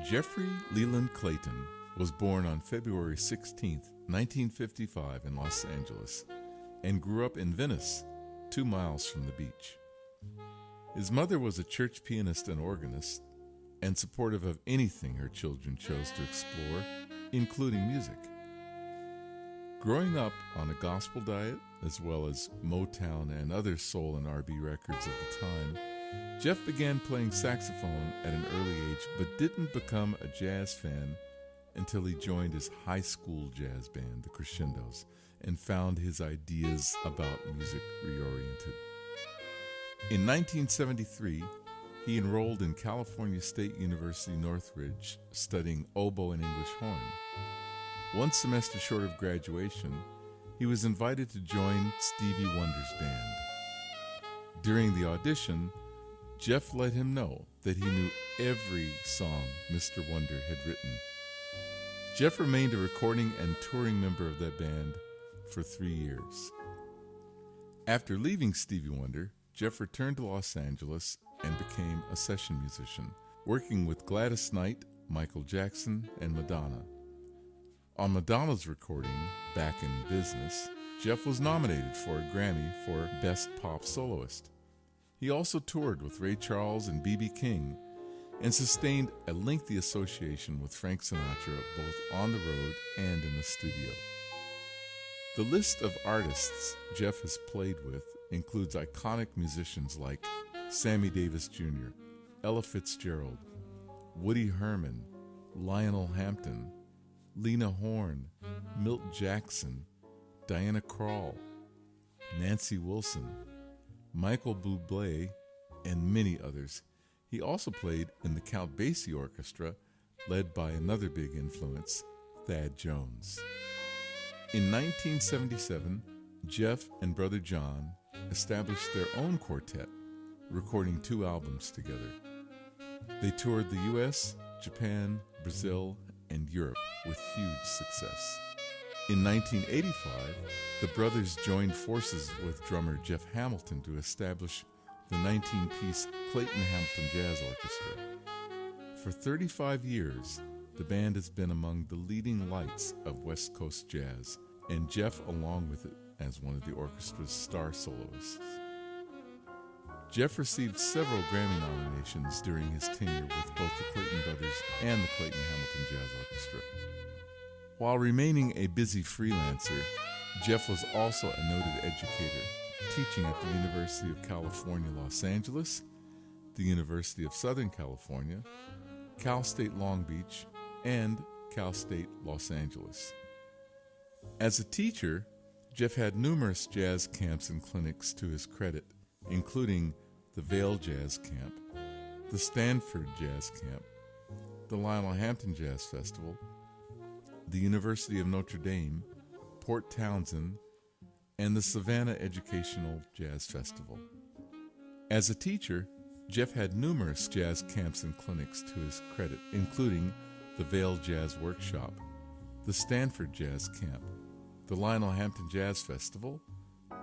Jeffrey Leland Clayton was born on February 16, 1955 in Los Angeles, and grew up in Venice, 2 miles from the beach. His mother was a church pianist and organist, and supportive of anything her children chose to explore, including music. Growing up on a gospel diet, as well as Motown and other soul and R&B records of the time, Jeff began playing saxophone at an early age, but didn't become a jazz fan until he joined his high school jazz band, the Crescendos, and found his ideas about music reoriented. In 1973, he enrolled in California State University Northridge, studying oboe and English horn. One semester short of graduation, he was invited to join Stevie Wonder's band. During the audition, Jeff let him know that he knew every song Mr. Wonder had written. Jeff remained a recording and touring member of that band for 3 years. After leaving Stevie Wonder, Jeff returned to Los Angeles and became a session musician, working with Gladys Knight, Michael Jackson, and Madonna. On Madonna's recording, Back in Business, Jeff was nominated for a Grammy for Best Pop Soloist. He also toured with Ray Charles and B.B. King and sustained a lengthy association with Frank Sinatra both on the road and in the studio. The list of artists Jeff has played with includes iconic musicians like Sammy Davis Jr., Ella Fitzgerald, Woody Herman, Lionel Hampton, Lena Horne, Milt Jackson, Diana Krall, Nancy Wilson, Michael Bublé, and many others. He also played in the Count Basie Orchestra, led by another big influence, Thad Jones. In 1977, Jeff and brother John established their own quartet, recording 2 albums together. They toured the U.S., Japan, Brazil, and Europe with huge success. In 1985, the brothers joined forces with drummer Jeff Hamilton to establish the 19-piece Clayton Hamilton Jazz Orchestra. For 35 years, the band has been among the leading lights of West Coast jazz, and Jeff along with it as one of the orchestra's star soloists. Jeff received several Grammy nominations during his tenure with both the Clayton brothers and the Clayton Hamilton Jazz Orchestra. While remaining a busy freelancer, Jeff was also a noted educator, teaching at the University of California, Los Angeles, the University of Southern California, Cal State Long Beach, and Cal State Los Angeles. As a teacher, Jeff had numerous jazz camps and clinics to his credit, including the Vail Jazz Camp, the Stanford Jazz Camp, the Lionel Hampton Jazz Festival, the University of Notre Dame, Port Townsend, and the Savannah Educational Jazz Festival. As a teacher, Jeff had numerous jazz camps and clinics to his credit, including the Vail Jazz Workshop, the Stanford Jazz Camp, the Lionel Hampton Jazz Festival,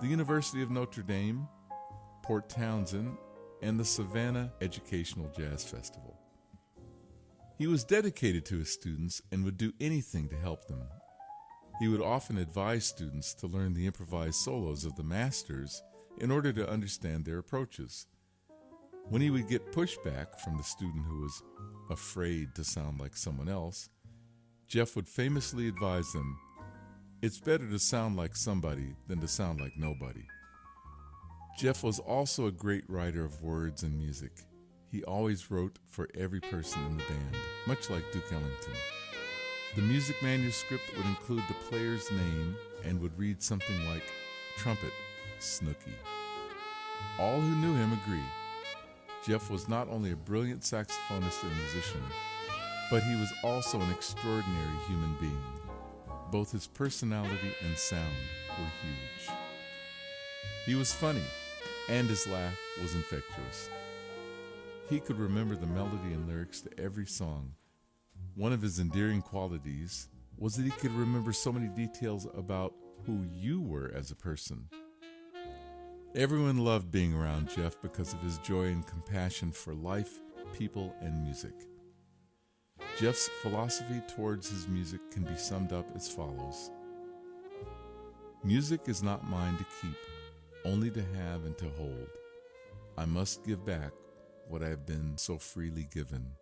the University of Notre Dame, Port Townsend, and the Savannah Educational Jazz Festival. He was dedicated to his students and would do anything to help them. He would often advise students to learn the improvised solos of the masters in order to understand their approaches. When he would get pushback from the student who was afraid to sound like someone else, Jeff would famously advise them, "It's better to sound like somebody than to sound like nobody." Jeff was also a great writer of words and music. He always wrote for every person in the band, much like Duke Ellington. The music manuscript would include the player's name and would read something like trumpet, Snooky. All who knew him agree. Jeff was not only a brilliant saxophonist and musician, but he was also an extraordinary human being. Both his personality and sound were huge. He was funny, and his laugh was infectious. He could remember the melody and lyrics to every song. One of his endearing qualities was that he could remember so many details about who you were as a person. Everyone loved being around Jeff because of his joy and compassion for life, people, and music. Jeff's philosophy towards his music can be summed up as follows. Music is not mine to keep, only to have and to hold. I must give back what I have been so freely given.